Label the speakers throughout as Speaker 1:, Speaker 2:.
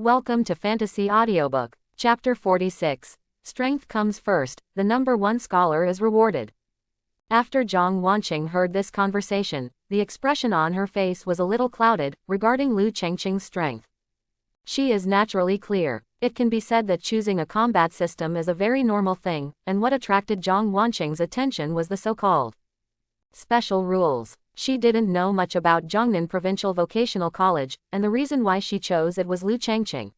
Speaker 1: Welcome to Fantasy Audiobook, Chapter 46. Strength comes first, the number one scholar is rewarded. After Zhang Wanqing heard this conversation, the expression on her face was a little clouded, regarding Lu Chengqing's strength. She is naturally clear. It can be said that choosing a combat system is a very normal thing, and what attracted Zhang Wanqing's attention was the so-called special rules. She didn't know much about Zhongnan Provincial Vocational College, and the reason why she chose it was Lu Chengqing.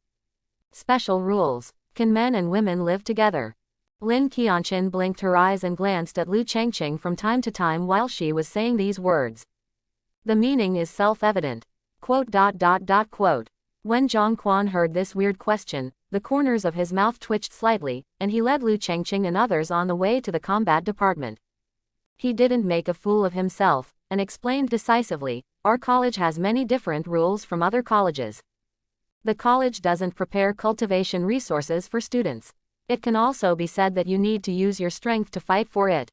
Speaker 1: Special rules. Can men and women live together? Lin Qianqin blinked her eyes and glanced at Lu Chengqing from time to time while she was saying these words. The meaning is self-evident. When Zhang Quan heard this weird question, the corners of his mouth twitched slightly, and he led Lu Chengqing and others on the way to the combat department. He didn't make a fool of himself, and explained decisively, our college has many different rules from other colleges. The college doesn't prepare cultivation resources for students. It can also be said that you need to use your strength to fight for it.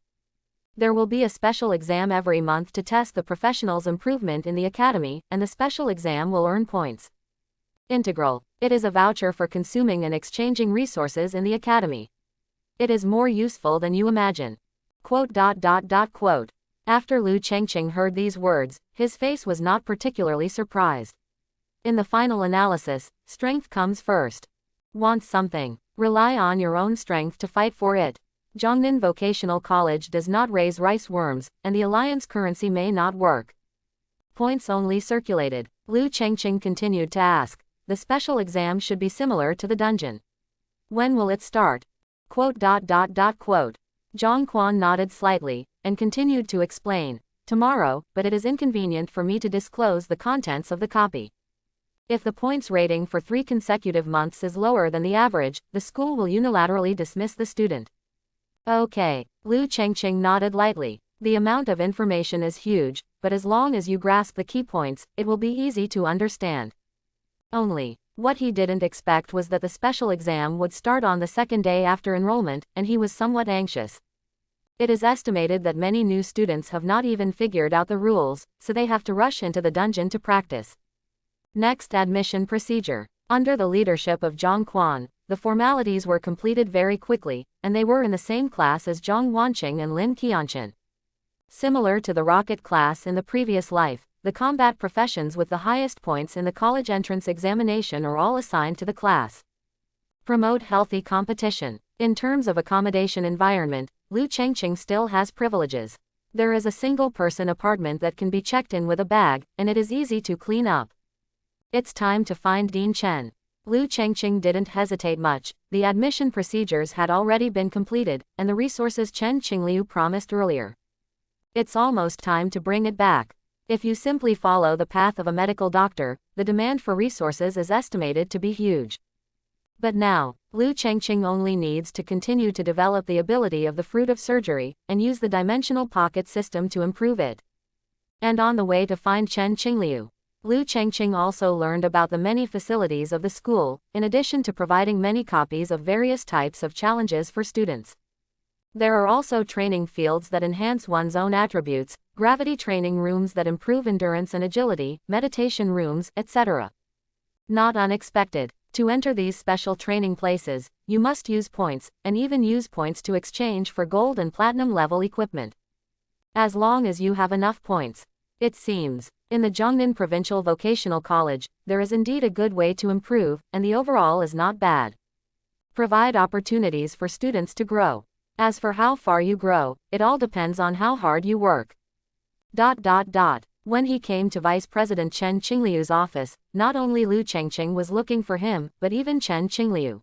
Speaker 1: There will be a special exam every month to test the professional's improvement in the academy, and the special exam will earn points. Integral. It is a voucher for consuming and exchanging resources in the academy. It is more useful than you imagine. After Lu Chengqing heard these words, his face was not particularly surprised. In the final analysis, strength comes first. Want something? Rely on your own strength to fight for it. Zhongnan Vocational College does not raise rice worms, and the alliance currency may not work. Points only circulated. Lu Chengqing continued to ask. The special exam should be similar to the dungeon. When will it start? Zhang Quan nodded slightly, and continued to explain. Tomorrow, but it is inconvenient for me to disclose the contents of the copy. If the points rating for 3 consecutive months is lower than the average, the school will unilaterally dismiss the student. Okay. Lu Chengqing nodded lightly. The amount of information is huge, but as long as you grasp the key points, it will be easy to understand. Only, what he didn't expect was that the special exam would start on the second day after enrollment, and he was somewhat anxious. It is estimated that many new students have not even figured out the rules, so they have to rush into the dungeon to practice. Next, admission procedure. Under the leadership of Zhang Quan, the formalities were completed very quickly, and they were in the same class as Zhang Wanqing and Lin Qianqin. Similar to the rocket class in the previous life, the combat professions with the highest points in the college entrance examination are all assigned to the class. Promote healthy competition. In terms of accommodation environment, Lu Chengqing still has privileges. There is a single-person apartment that can be checked in with a bag, and it is easy to clean up. It's time to find Dean Chen. Lu Chengqing didn't hesitate much. The admission procedures had already been completed, and the resources Chen Qingliu promised earlier. It's almost time to bring it back. If you simply follow the path of a medical doctor, the demand for resources is estimated to be huge. But now, Lu Chengqing only needs to continue to develop the ability of the fruit of surgery, and use the dimensional pocket system to improve it. And on the way to find Chen Qingliu, Lu Chengqing also learned about the many facilities of the school, in addition to providing many copies of various types of challenges for students. There are also training fields that enhance one's own attributes, gravity training rooms that improve endurance and agility, meditation rooms, etc. Not unexpected. To enter these special training places, you must use points, and even use points to exchange for gold and platinum level equipment. As long as you have enough points. It seems, in the Zhongnan Provincial Vocational College, there is indeed a good way to improve, and the overall is not bad. Provide opportunities for students to grow. As for how far you grow, it all depends on how hard you work. When he came to Vice President Chen Qingliu's office, not only Lu Chengqing was looking for him, but even Chen Qingliu.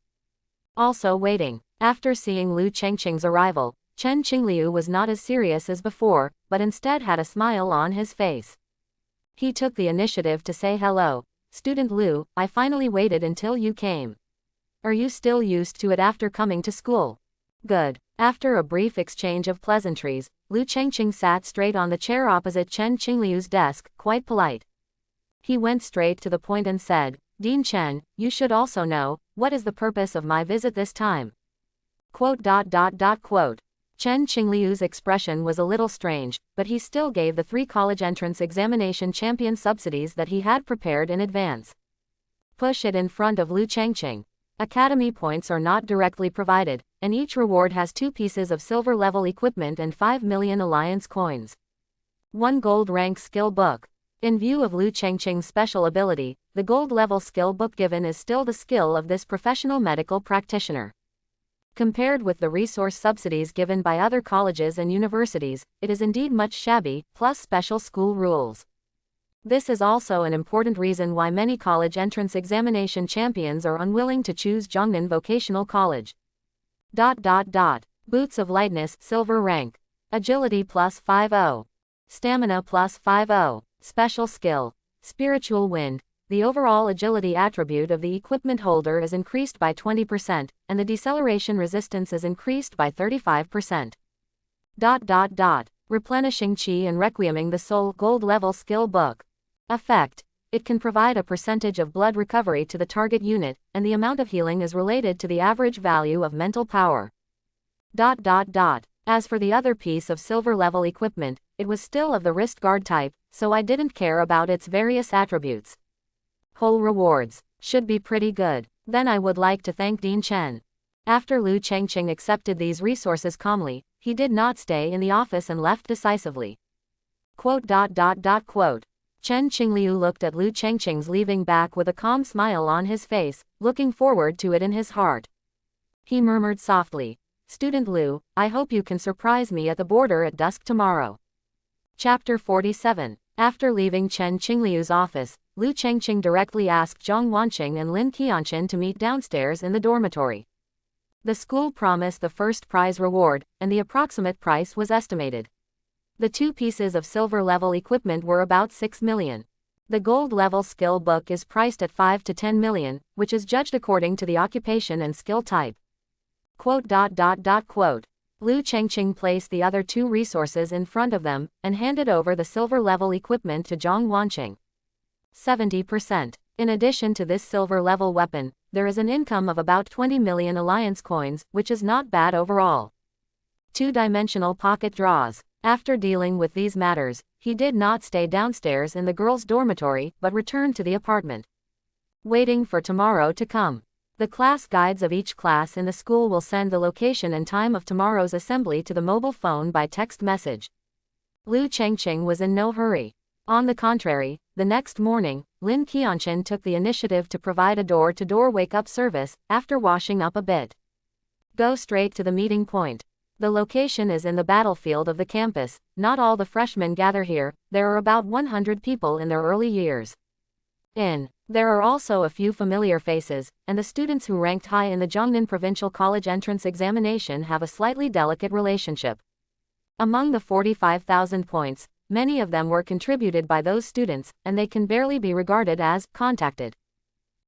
Speaker 1: Also waiting. After seeing Lu Chengqing's arrival, Chen Qingliu was not as serious as before, but instead had a smile on his face. He took the initiative to say hello. Student Lu, I finally waited until you came. Are you still used to it after coming to school? Good. After a brief exchange of pleasantries, Lu Chengqing sat straight on the chair opposite Chen Qingliu's desk, quite polite. He went straight to the point and said, Dean Chen, you should also know, what is the purpose of my visit this time? Chen Qingliu's expression was a little strange, but he still gave the 3 college entrance examination champion subsidies that he had prepared in advance. Push it in front of Lu Chengqing. Academy points are not directly provided, and each reward has 2 pieces of silver level equipment and 5 million alliance coins. 1 gold rank skill book. In view of Lu Chengqing's special ability, the gold level skill book given is still the skill of this professional medical practitioner. Compared with the resource subsidies given by other colleges and universities, it is indeed much shabby, plus special school rules. This is also an important reason why many college entrance examination champions are unwilling to choose Zhongnan Vocational College. Boots of Lightness, silver rank. Agility plus 50. Stamina plus 50. Special skill. Spiritual Wind. The overall agility attribute of the equipment holder is increased by 20%, and the deceleration resistance is increased by 35%. Replenishing Chi and Requieming the Soul, gold level skill book. Effect. It can provide a percentage of blood recovery to the target unit, and the amount of healing is related to the average value of mental power. As for the other piece of silver level equipment, it was still of the wrist guard type, so I didn't care about its various attributes. Whole rewards. Should be pretty good. Then I would like to thank Dean Chen. After Lu Chengqing accepted these resources calmly, he did not stay in the office and left decisively. Chen Qingliu looked at Lu Chengqing's leaving back with a calm smile on his face, looking forward to it in his heart. He murmured softly, "Student Lu, I hope you can surprise me at the border at dusk tomorrow." Chapter 47. After leaving Chen Qingliu's office, Lu Chengqing directly asked Zhang Wanqing and Lin Qianchen to meet downstairs in the dormitory. The school promised the first prize reward, and the approximate price was estimated. The 2 pieces of silver level equipment were about 6 million. The gold level skill book is priced at 5 to 10 million, which is judged according to the occupation and skill type. Lu Chengqing placed the other 2 resources in front of them, and handed over the silver level equipment to Zhang Wanqing. 70%. In addition to this silver level weapon, there is an income of about 20 million alliance coins, which is not bad overall. 2-dimensional pocket draws. After dealing with these matters, he did not stay downstairs in the girls' dormitory, but returned to the apartment. Waiting for tomorrow to come. The class guides of each class in the school will send the location and time of tomorrow's assembly to the mobile phone by text message. Lu Chengqing was in no hurry. On the contrary, the next morning, Lin Qianchen took the initiative to provide a door-to-door wake-up service, after washing up a bit. Go straight to the meeting point. The location is in the battlefield of the campus. Not all the freshmen gather here, there are about 100 people in their early years. There are also a few familiar faces, and the students who ranked high in the Zhongnan Provincial College entrance examination have a slightly delicate relationship. Among the 45,000 points, many of them were contributed by those students, and they can barely be regarded as contacted.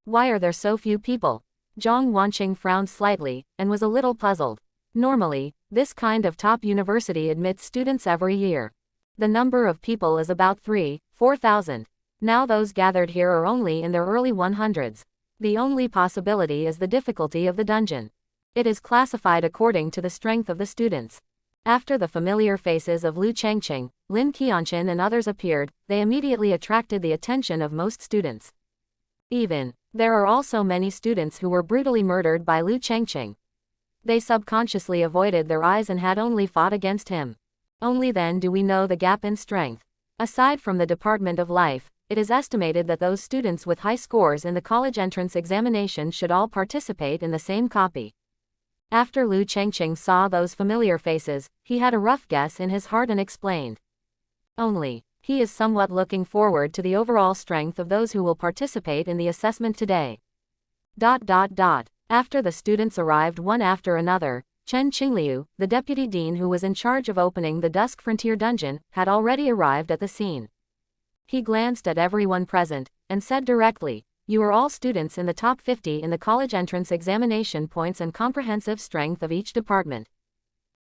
Speaker 1: Why are there so few people? Zhang Wanqing frowned slightly, and was a little puzzled. Normally, this kind of top university admits students every year. The number of people is about 3,000-4,000. Now those gathered here are only in their early 100s. The only possibility is the difficulty of the dungeon. It is classified according to the strength of the students. After the familiar faces of Lu Chengqing, Lin Qianchen and others appeared, they immediately attracted the attention of most students. There are also many students who were brutally murdered by Lu Chengqing. They subconsciously avoided their eyes and had only fought against him. Only then do we know the gap in strength. Aside from the Department of Life, it is estimated that those students with high scores in the college entrance examination should all participate in the same copy. After Lu Chengqing saw those familiar faces, he had a rough guess in his heart and explained. He is somewhat looking forward to the overall strength of those who will participate in the assessment today. After the students arrived one after another, Chen Qingliu, the deputy dean who was in charge of opening the Dusk Frontier dungeon, had already arrived at the scene. He glanced at everyone present, and said directly, "You are all students in the top 50 in the college entrance examination points and comprehensive strength of each department.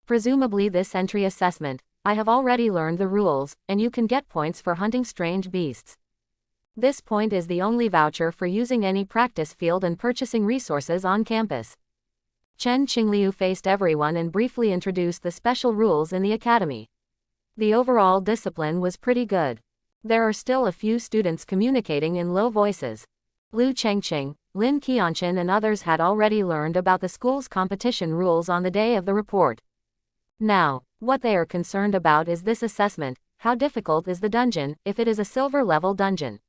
Speaker 1: Presumably this entry assessment, I have already learned the rules, and you can get points for hunting strange beasts. This point is the only voucher for using any practice field and purchasing resources on campus." Chen Qingliu faced everyone and briefly introduced the special rules in the academy. The overall discipline was pretty good. There are still a few students communicating in low voices. Liu Chengqing, Lin Qianqin and others had already learned about the school's competition rules on the day of the report. Now, what they are concerned about is this assessment: how difficult is the dungeon, if it is a silver level dungeon.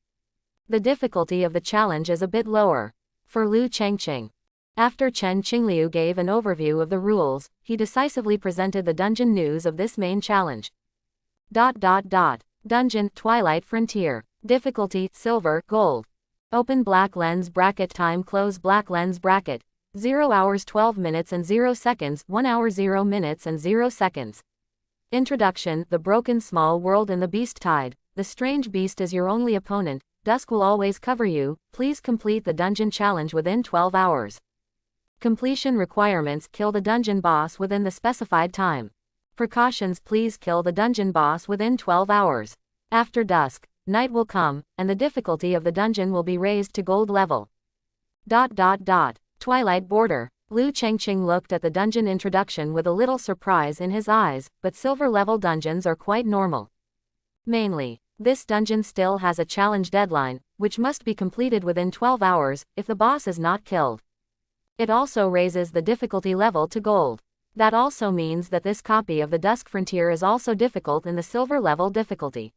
Speaker 1: The difficulty of the challenge is a bit lower. For Liu Chengqing. After Chen Qingliu gave an overview of the rules, he decisively presented the dungeon news of this main challenge. Dungeon, Twilight Frontier. Difficulty, Silver, Gold. Open black lens bracket. Time close black lens bracket. 0 hours 12 minutes and 0 seconds, 1 hour 0 minutes and 0 seconds. Introduction: the broken small world in the beast tide. The strange beast is your only opponent. Dusk will always cover you. Please complete the dungeon challenge within 12 hours. Completion requirements: kill the dungeon boss within the specified time. Precautions: please kill the dungeon boss within 12 hours. After dusk, night will come, and the difficulty of the dungeon will be raised to gold level. Twilight Border. Liu Chengqing looked at the dungeon introduction with a little surprise in his eyes, but silver level dungeons are quite normal. Mainly, this dungeon still has a challenge deadline, which must be completed within 12 hours, if the boss is not killed. It also raises the difficulty level to gold. That also means that this copy of the Dusk Frontier is also difficult in the silver level difficulty.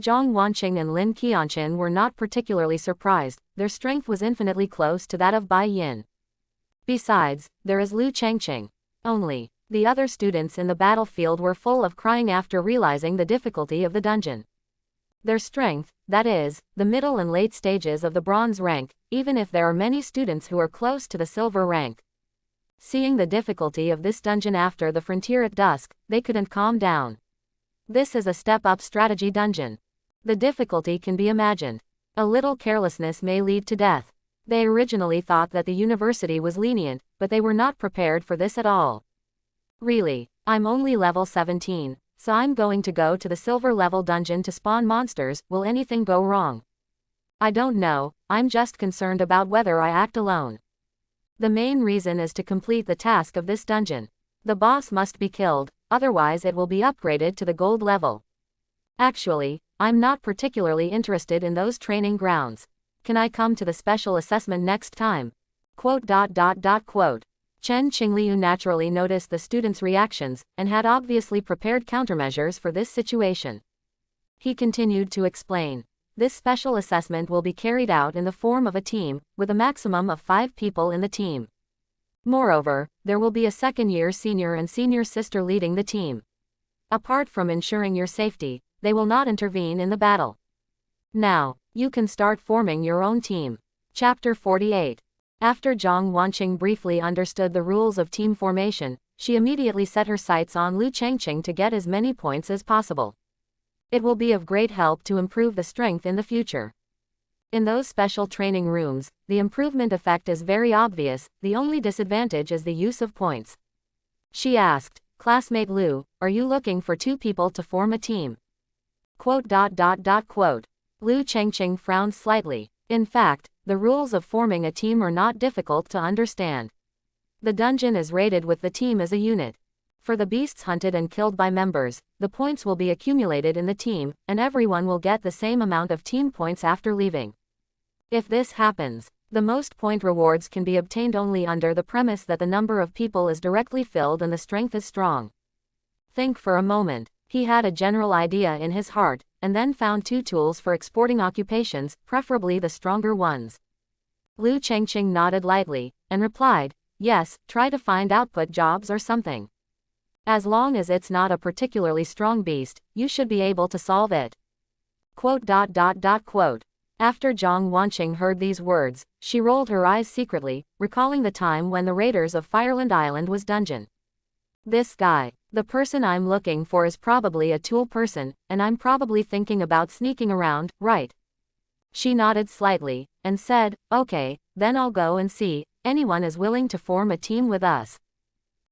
Speaker 1: Zhang Wanqing and Lin Qianqin were not particularly surprised. Their strength was infinitely close to that of Bai Yin. Besides, there is Liu Chengqing. Only, the other students in the battlefield were full of crying after realizing the difficulty of the dungeon. Their strength, that is, the middle and late stages of the bronze rank, even if there are many students who are close to the silver rank. Seeing the difficulty of this dungeon after the frontier at dusk, they couldn't calm down. This is a step-up strategy dungeon. The difficulty can be imagined. A little carelessness may lead to death. They originally thought that the university was lenient, but they were not prepared for this at all. Really, I'm only level 17, so I'm going to go to the silver level dungeon to spawn monsters. Will anything go wrong? I don't know, I'm just concerned about whether I act alone. The main reason is to complete the task of this dungeon. The boss must be killed, otherwise it will be upgraded to the gold level. Actually, I'm not particularly interested in those training grounds. Can I come to the special assessment next time? Chen Qingliu naturally noticed the students' reactions, and had obviously prepared countermeasures for this situation. He continued to explain. This special assessment will be carried out in the form of a team, with a maximum of 5 people in the team. Moreover, there will be a second-year senior and senior sister leading the team. Apart from ensuring your safety, they will not intervene in the battle. Now, you can start forming your own team. Chapter 48. After Zhang Wanqing briefly understood the rules of team formation, she immediately set her sights on Liu Chengqing to get as many points as possible. It will be of great help to improve the strength in the future. In those special training rooms, the improvement effect is very obvious. The only disadvantage is the use of points. She asked, "Classmate Liu, are you looking for 2 people to form a team?" Liu Chengqing frowned slightly. In fact, the rules of forming a team are not difficult to understand. The dungeon is rated with the team as a unit. For the beasts hunted and killed by members, the points will be accumulated in the team, and everyone will get the same amount of team points after leaving. If this happens, the most point rewards can be obtained only under the premise that the number of people is directly filled and the strength is strong. Think for a moment. He had a general idea in his heart, and then found 2 tools for exporting occupations, preferably the stronger ones. Liu Chengqing nodded lightly, and replied, "Yes, try to find output jobs or something. As long as it's not a particularly strong beast, you should be able to solve it." After Zhang Wanqing heard these words, she rolled her eyes secretly, recalling the time when the raiders of Fireland Island was dungeon. This guy, the person I'm looking for, is probably a tool person, and I'm probably thinking about sneaking around, right? She nodded slightly, and said, "Okay, then I'll go and see. Anyone is willing to form a team with us."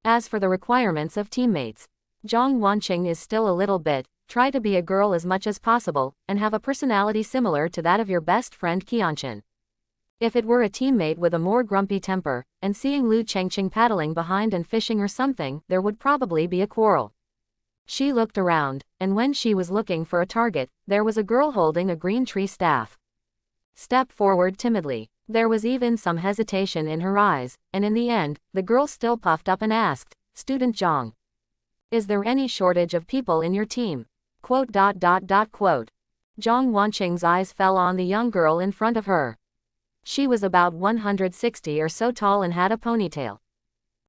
Speaker 1: As for the requirements of teammates, Zhang Wanqing is still a little bit, try to be a girl as much as possible, and have a personality similar to that of your best friend Qianqin. If it were a teammate with a more grumpy temper, and seeing Liu Chengqing paddling behind and fishing or something, there would probably be a quarrel. She looked around, and when she was looking for a target, there was a girl holding a green tree staff. step forward timidly. There was even some hesitation in her eyes, and in the end, the girl still puffed up and asked, "Student Zhang, is there any shortage of people in your team?" Quote. Zhang Wanqing's eyes fell on the young girl in front of her. She was about 160 or so tall and had a ponytail.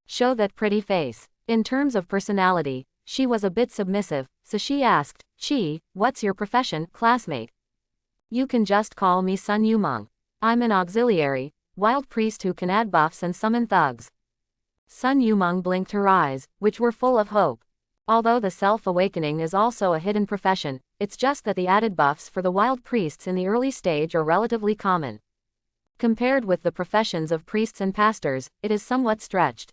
Speaker 1: Show that pretty face. In terms of personality, she was a bit submissive, so she asked, "Chi, what's your profession, classmate?" "You can just call me Sun Yumeng. I'm an auxiliary, wild priest who can add buffs and summon thugs." Sun Yumeng blinked her eyes, which were full of hope. Although the self-awakening is also a hidden profession, it's just that the added buffs for the wild priests in the early stage are relatively common. Compared with the professions of priests and pastors, it is somewhat stretched.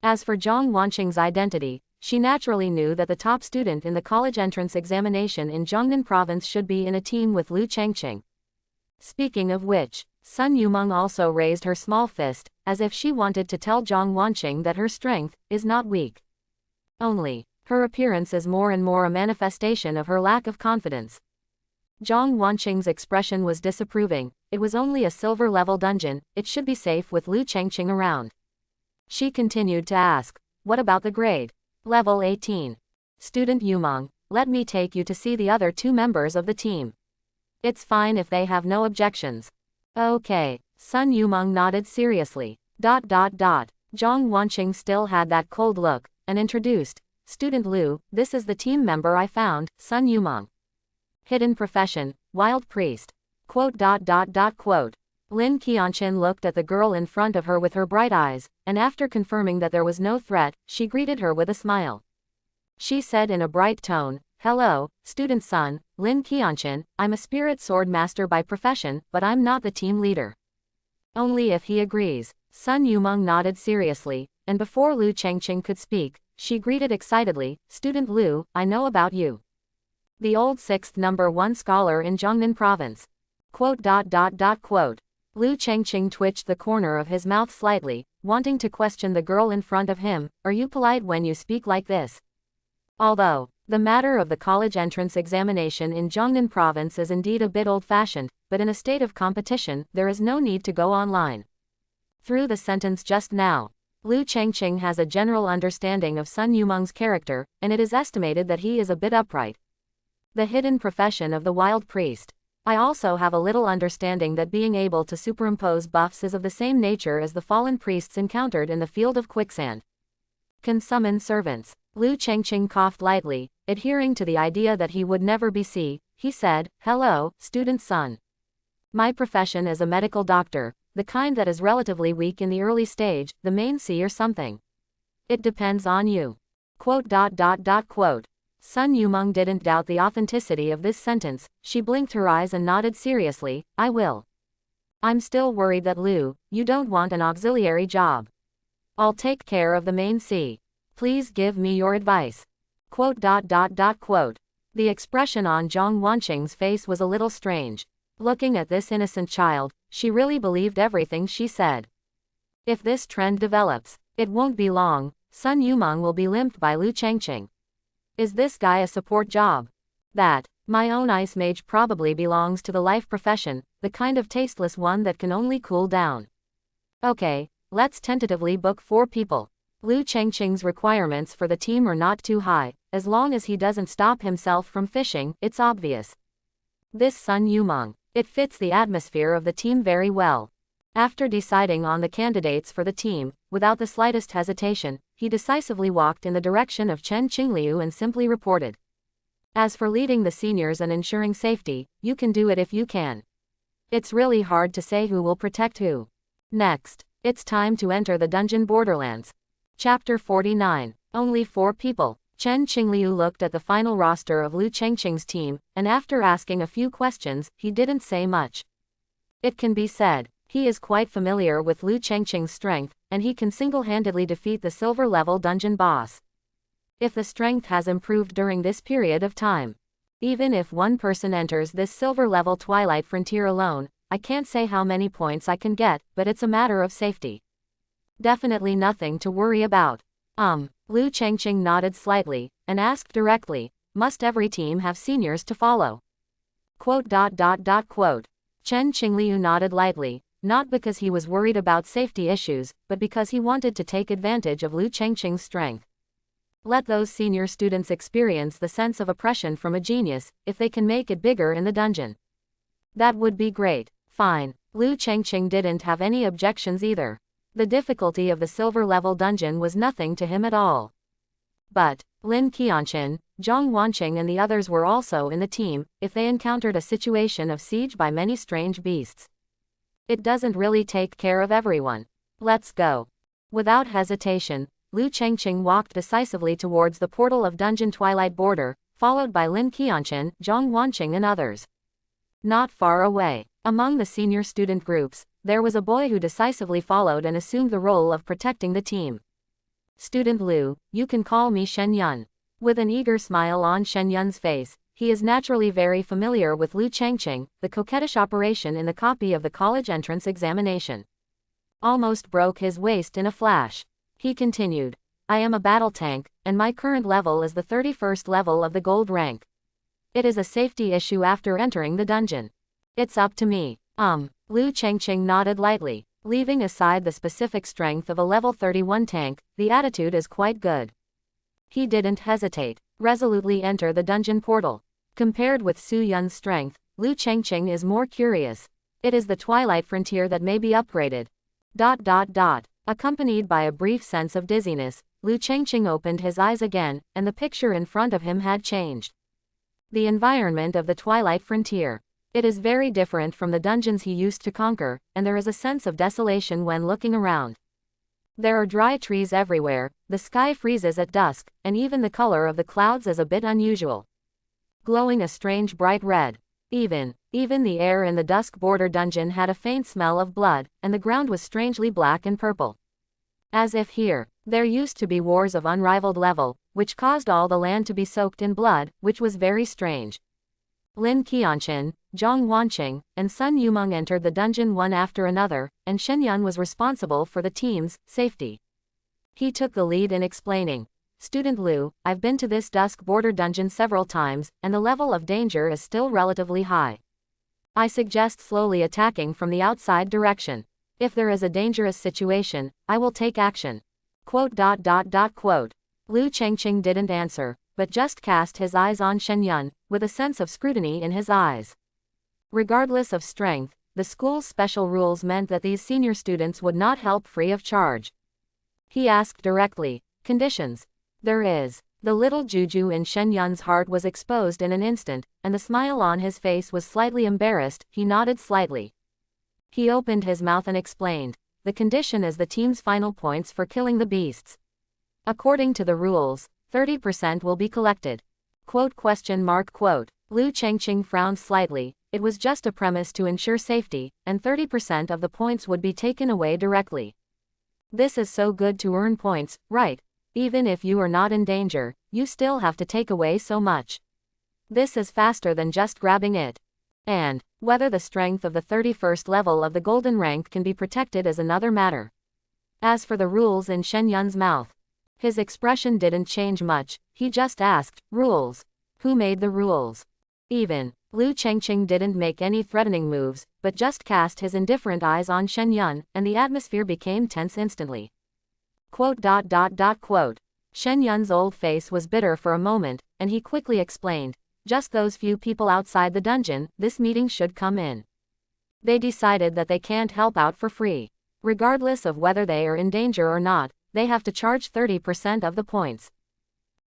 Speaker 1: As for Zhang Wanqing's identity, she naturally knew that the top student in the college entrance examination in Jiangnan province should be in a team with Lu Chengqing. Speaking of which, Sun Yumeng also raised her small fist, as if she wanted to tell Zhang Wanqing that her strength is not weak. Only, her appearance is more and more a manifestation of her lack of confidence. Zhang Wanqing's expression was disapproving. It was only a silver-level dungeon, it should be safe with Lu Chengqing around. She continued to ask, "What about the grade?" "Level 18. Student Yumeng, let me take you to see the other two members of the team. It's fine if they have no objections." "Okay." Sun Yumeng nodded seriously. Zhang Wanqing still had that cold look, and introduced, "Student Lu, this is the team member I found, Sun Yumeng. Hidden profession, wild priest." Quote. Lin Qianqin looked at the girl in front of her with her bright eyes, and after confirming that there was no threat, she greeted her with a smile. She said in a bright tone, "Hello, Student Sun, Lin Qianqin, I'm a spirit sword master by profession, but I'm not the team leader." "Only if he agrees." Sun Yumeng nodded seriously, and before Lu Chengqing could speak, she greeted excitedly, "Student Lu, I know about you. The old 6th number 1 scholar in Jiangnan province." Quote. Lu Chengqing twitched the corner of his mouth slightly, wanting to question the girl in front of him, "Are you polite when you speak like this?" Although, the matter of the college entrance examination in Jiangnan province is indeed a bit old-fashioned, but in a state of competition, there is no need to go online. Through the sentence just now, Lu Chengqing has a general understanding of Sun Yumeng's character, and it is estimated that he is a bit upright. The hidden profession of the wild priest. I also have a little understanding that being able to superimpose buffs is of the same nature as the fallen priests encountered in the field of quicksand. Can summon servants. Lu Chengqing coughed lightly, adhering to the idea that he would never be he said, "Hello, Student Sun. My profession is a medical doctor, the kind that is relatively weak in the early stage, the main C or something. It depends on you." Quote. Sun Yumeng didn't doubt the authenticity of this sentence. She blinked her eyes and nodded seriously, "I will. I'm still worried that Lu, you don't want an auxiliary job. I'll take care of the main C. Please give me your advice." Quote. The expression on Zhang Wanqing's face was a little strange. Looking at this innocent child, she really believed everything she said. If this trend develops, it won't be long, Sun Yumeng will be limped by Lu Chengqing. Is this guy a support job? That, my own ice mage probably belongs to the life profession, the kind of tasteless one that can only cool down. Okay, let's tentatively book 4 people. Lu Chengqing's requirements for the team are not too high, as long as he doesn't stop himself from fishing, it's obvious. This Sun Yumeng, it fits the atmosphere of the team very well. After deciding on the candidates for the team, without the slightest hesitation, he decisively walked in the direction of Chen Qingliu and simply reported. "As for leading the seniors and ensuring safety, you can do it if you can. It's really hard to say who will protect who. Next, it's time to enter the dungeon Borderlands." Chapter 49. Only 4 people. Chen Qingliu looked at the final roster of Lu Chengqing's team, and after asking a few questions, he didn't say much. It can be said, he is quite familiar with Lu Chengqing's strength, and he can single-handedly defeat the silver-level dungeon boss. If the strength has improved during this period of time. Even if one person enters this silver-level Twilight Frontier alone, I can't say how many points I can get, but it's a matter of safety. Definitely nothing to worry about. Lu Chengqing nodded slightly, and asked directly, "Must every team have seniors to follow?" Quote. Chen Qingliu nodded lightly, not because he was worried about safety issues, but because he wanted to take advantage of Lu Chengqing's strength. Let those senior students experience the sense of oppression from a genius, if they can make it bigger in the dungeon. That would be great. Fine. Lu Chengqing didn't have any objections either. The difficulty of the silver level dungeon was nothing to him at all. But Lin Qianqin, Zhang Wanqing and the others were also in the team, if they encountered a situation of siege by many strange beasts. It doesn't really take care of everyone. Let's go. Without hesitation, Lu Chengqing walked decisively towards the portal of Dungeon Twilight Border, followed by Lin Qianqin, Zhang Wanqing and others. Not far away, among the senior student groups, there was a boy who decisively followed and assumed the role of protecting the team. Student Lu, you can call me Shen Yun. With an eager smile on Shen Yun's face, he is naturally very familiar with Lu Chengqing, the coquettish operation in the copy of the college entrance examination. Almost broke his waist in a flash. He continued, I am a battle tank, and my current level is the 31st level of the gold rank. It is a safety issue after entering the dungeon. It's up to me. Lu Chengqing nodded lightly. Leaving aside the specific strength of a level 31 tank, the attitude is quite good. He didn't hesitate. Resolutely enter the dungeon portal. Compared with Su Yun's strength, Lu Chengqing is more curious. It is the Twilight Frontier that may be upgraded. Accompanied by a brief sense of dizziness, Lu Chengqing opened his eyes again, and the picture in front of him had changed. The environment of the Twilight Frontier. It is very different from the dungeons he used to conquer, and there is a sense of desolation when looking around. There are dry trees everywhere, the sky freezes at dusk, and even the color of the clouds is a bit unusual. Glowing a strange bright red. Even the air in the dusk border dungeon had a faint smell of blood, and the ground was strangely black and purple. As if here, there used to be wars of unrivaled level, which caused all the land to be soaked in blood, which was very strange. Lin Qianqin, Zhang Wanqing, and Sun Yumeng entered the dungeon one after another, and Shen Yun was responsible for the team's safety. He took the lead in explaining, Student Lu, I've been to this dusk border dungeon several times, and the level of danger is still relatively high. I suggest slowly attacking from the outside direction. If there is a dangerous situation, I will take action. Lu Chengqing didn't answer, but just cast his eyes on Shen Yun, with a sense of scrutiny in his eyes. Regardless of strength, the school's special rules meant that these senior students would not help free of charge. He asked directly, conditions. There is. The little juju in Shen Yun's heart was exposed in an instant, and the smile on his face was slightly embarrassed. He nodded slightly. He opened his mouth and explained, the condition is the team's final points for killing the beasts. According to the rules, 30% will be collected. Lu Chengqing frowned slightly. It was just a premise to ensure safety, and 30% of the points would be taken away directly. This is so good to earn points, right? Even if you are not in danger, you still have to take away so much. This is faster than just grabbing it. And whether the strength of the 31st level of the golden rank can be protected is another matter. As for the rules in Shen Yun's mouth, his expression didn't change much. He just asked, rules? Who made the rules? Lu Chengqing didn't make any threatening moves, but just cast his indifferent eyes on Shen Yun, and the atmosphere became tense instantly. Shen Yun's old face was bitter for a moment, and he quickly explained, just those few people outside the dungeon, this meeting should come in. They decided that they can't help out for free. Regardless of whether they are in danger or not, they have to charge 30% of the points.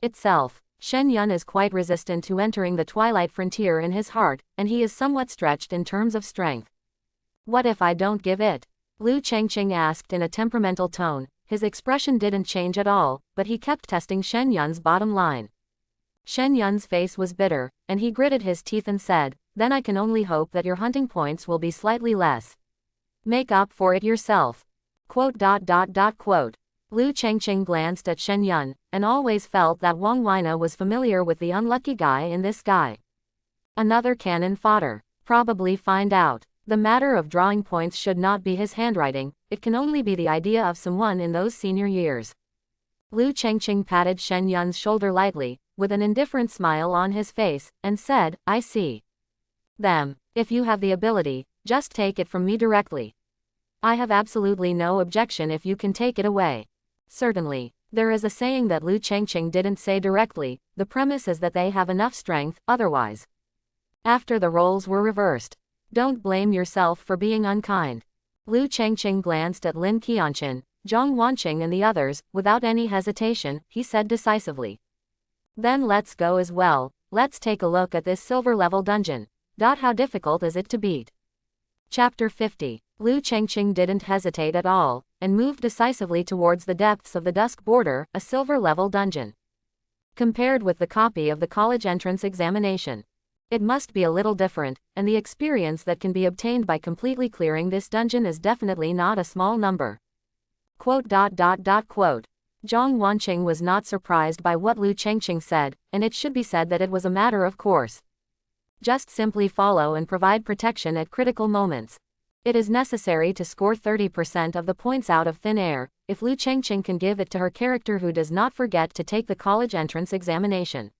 Speaker 1: Itself. Shen Yun is quite resistant to entering the Twilight Frontier in his heart, and he is somewhat stretched in terms of strength. What if I don't give it? Lu Chengqing asked in a temperamental tone. His expression didn't change at all, but he kept testing Shen Yun's bottom line. Shen Yun's face was bitter, and he gritted his teeth and said, then I can only hope that your hunting points will be slightly less. Make up for it yourself. Lu Chengqing glanced at Shen Yun, and always felt that Wang Weina was familiar with the unlucky guy in this guy. Another cannon fodder. Probably find out. The matter of drawing points should not be his handwriting, it can only be the idea of someone in those senior years. Lu Chengqing patted Shen Yun's shoulder lightly, with an indifferent smile on his face, and said, I see them. If you have the ability, Just take it from me directly. I have absolutely no objection if you can take it away. Certainly. There is a saying that Lu Chengqing didn't say directly, the premise is that they have enough strength, otherwise. After the roles were reversed. Don't blame yourself for being unkind. Lu Chengqing glanced at Lin Qianchen, Zhang Wanqing and the others, without any hesitation, he said decisively. Then let's go as well, let's take a look at this silver level dungeon. How difficult is it to beat? Chapter 50. Lu Chengqing didn't hesitate at all, and moved decisively towards the depths of the Dusk Border, a silver level dungeon. Compared with the copy of the college entrance examination, it must be a little different, and the experience that can be obtained by completely clearing this dungeon is definitely not a small number. Quote. Zhang Wanqing was not surprised by what Lu Chengqing said, and it should be said that it was a matter of course. Just simply follow and provide protection at critical moments. It is necessary to score 30% of the points out of thin air, if Lu Chengqing can give it to her character who does not forget to take the college entrance examination.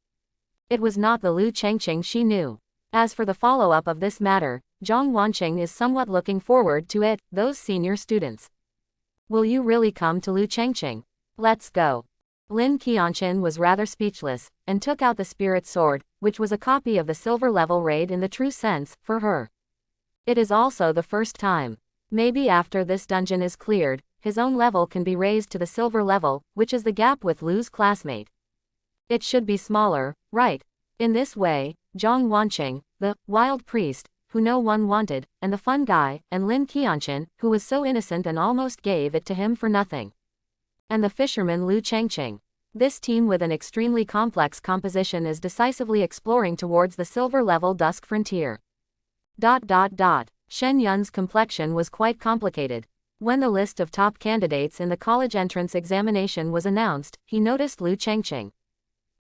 Speaker 1: It was not the Lu Chengqing she knew. As for the follow-up of this matter, Zhang Wanqing is somewhat looking forward to it, those senior students. Will you really come to Lu Chengqing? Let's go. Lin Qianchen was rather speechless, and took out the spirit sword, which was a copy of the silver level raid in the true sense, for her. It is also the first time. Maybe after this dungeon is cleared, his own level can be raised to the silver level, which is the gap with Lu's classmate. It should be smaller, right? In this way, Zhang Wanqing, the wild priest, who no one wanted, and the fun guy, and Lin Qianchen, who was so innocent and almost gave it to him for nothing. And the fisherman Lu Chengqing. This team with an extremely complex composition is decisively exploring towards the silver level dusk frontier. Shen Yun's complexion was quite complicated. When the list of top candidates in the college entrance examination was announced, he noticed Lu Chengqing.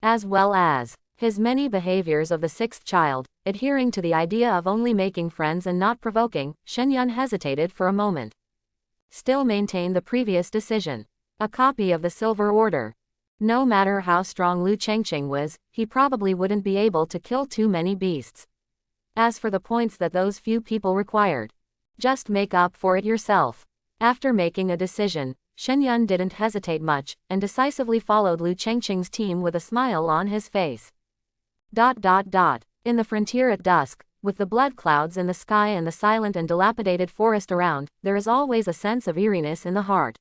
Speaker 1: As well as his many behaviors of the sixth child, adhering to the idea of only making friends and not provoking, Shen Yun hesitated for a moment. Still maintained the previous decision. A copy of the Silver Order. No matter how strong Lu Chengqing was, he probably wouldn't be able to kill too many beasts. As for the points that those few people required, just make up for it yourself. After making a decision, Shen Yun didn't hesitate much, and decisively followed Lu Chengqing's team with a smile on his face. In the frontier at dusk, with the blood clouds in the sky and the silent and dilapidated forest around, there is always a sense of eeriness in the heart.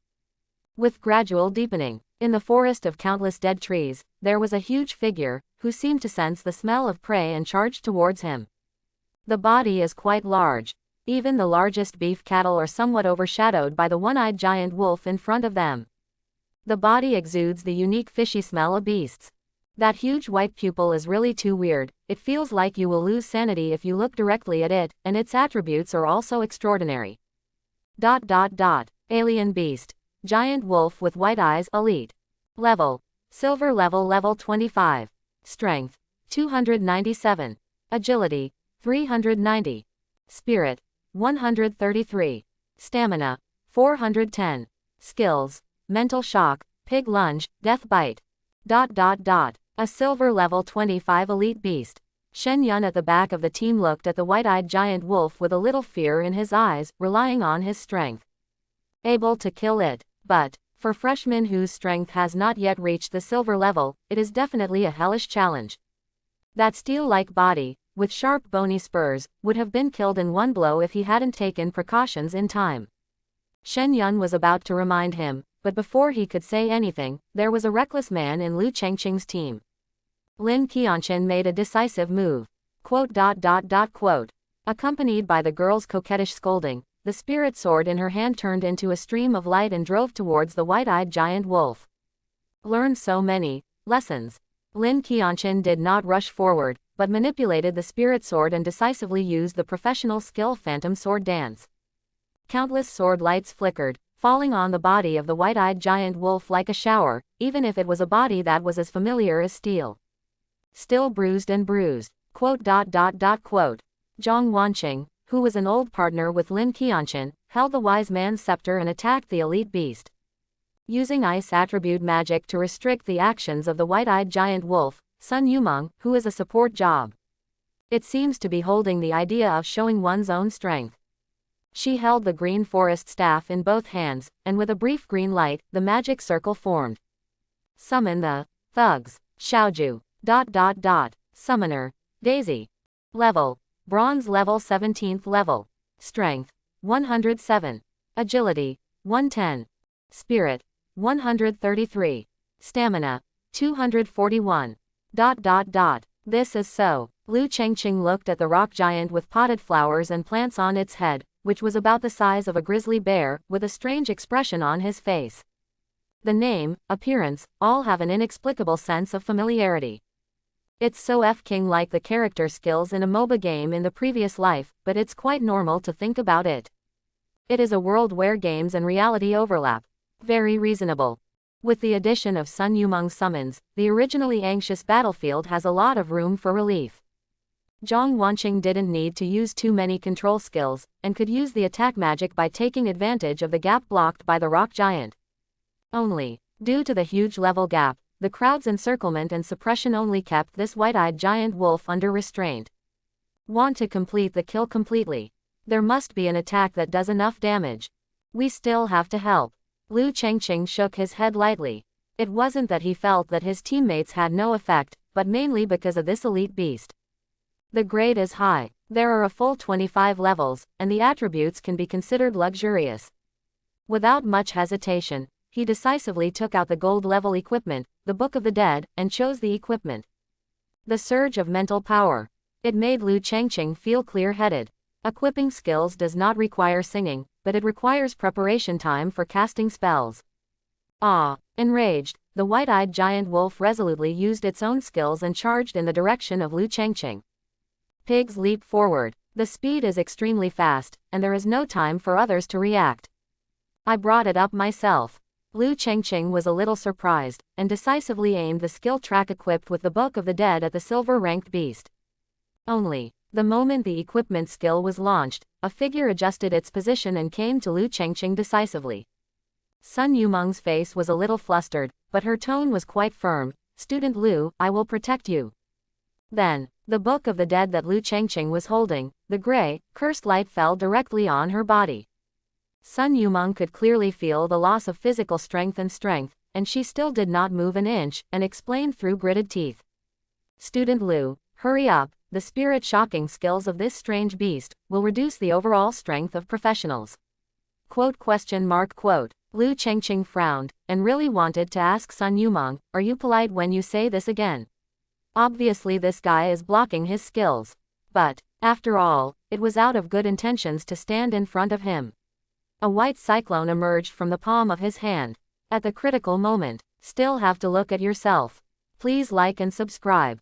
Speaker 1: With gradual deepening, in the forest of countless dead trees, there was a huge figure, who seemed to sense the smell of prey and charged towards him. The body is quite large. Even the largest beef cattle are somewhat overshadowed by the one-eyed giant wolf in front of them. The body exudes the unique fishy smell of beasts. That huge white pupil is really too weird, it feels like you will lose sanity if you look directly at it, and its attributes are also extraordinary. Alien beast. Giant wolf with white eyes, elite. Level. Silver level 25. Strength. 297. Agility. 390. Spirit. 133. Stamina. 410. Skills. Mental shock, pig lunge, death bite. A silver level 25 elite beast. Shen Yun at the back of the team looked at the white-eyed giant wolf with a little fear in his eyes, relying on his strength. Able to kill it, but, for freshmen whose strength has not yet reached the silver level, it is definitely a hellish challenge. That steel-like body, with sharp bony spurs, would have been killed in one blow if he hadn't taken precautions in time. Shen Yun was about to remind him, but before he could say anything, there was a reckless man in Lu Chengqing's team. Lin Qianchen made a decisive move. Accompanied by the girl's coquettish scolding, the spirit sword in her hand turned into a stream of light and drove towards the white-eyed giant wolf. Learned so many lessons. Lin Qianchen did not rush forward, but manipulated the spirit sword and decisively used the professional skill phantom sword dance. Countless sword lights flickered, falling on the body of the white-eyed giant wolf like a shower, even if it was a body that was as familiar as steel. Still bruised and bruised. Zhang Wanqing, who was an old partner with Lin Qianchen, held the wise man's scepter and attacked the elite beast. Using ice attribute magic to restrict the actions of the white-eyed giant wolf, Sun Yumeng, who is a support job. It seems to be holding the idea of showing one's own strength. She held the green forest staff in both hands, and with a brief green light, the magic circle formed. Summon the thugs. Xiaoju. Summoner. Daisy. Level. Bronze level 17th level. Strength. 107. Agility. 110. Spirit. 133. Stamina. 241. This is so. Lu Chengqing looked at the rock giant with potted flowers and plants on its head, which was about the size of a grizzly bear, with a strange expression on his face. The name, appearance, all have an inexplicable sense of familiarity. It's so F-King like the character skills in a MOBA game in the previous life, but it's quite normal to think about it. It is a world where games and reality overlap. Very reasonable. With the addition of Sun Yumeng's summons, the originally anxious battlefield has a lot of room for relief. Zhang Wanqing didn't need to use too many control skills, and could use the attack magic by taking advantage of the gap blocked by the rock giant. Only, due to the huge level gap, the crowd's encirclement and suppression only kept this white-eyed giant wolf under restraint. Want to complete the kill completely? There must be an attack that does enough damage. We still have to help. Lu Chengqing shook his head lightly. It wasn't that he felt that his teammates had no effect, but mainly because of this elite beast. The grade is high. There are a full 25 levels, and the attributes can be considered luxurious. Without much hesitation, he decisively took out the gold level equipment, the Book of the Dead, and chose the equipment. The surge of mental power. It made Lu Chengqing feel clear-headed. Equipping skills does not require singing, but it requires preparation time for casting spells. Enraged, the white-eyed giant wolf resolutely used its own skills and charged in the direction of Lu Chengqing. Pigs leap forward. The speed is extremely fast, and there is no time for others to react. I brought it up myself. Lu Chengqing was a little surprised, and decisively aimed the skill track equipped with the Book of the Dead at the silver-ranked beast. Only, the moment the equipment skill was launched, a figure adjusted its position and came to Lu Chengqing decisively. Sun Yumeng's face was a little flustered, but her tone was quite firm. "Student Lu, I will protect you." Then, the Book of the Dead that Lu Chengqing was holding, the gray, cursed light fell directly on her body. Sun Yumeng could clearly feel the loss of physical strength, and she still did not move an inch, and explained through gritted teeth. "Student Lu, hurry up, the spirit-shocking skills of this strange beast will reduce the overall strength of professionals." Lu Chengqing frowned, and really wanted to ask Sun Yumeng, "Are you polite when you say this again? Obviously this guy is blocking his skills." But, after all, it was out of good intentions to stand in front of him. A white cyclone emerged from the palm of his hand. At the critical moment, still have to look at yourself. Please like and subscribe.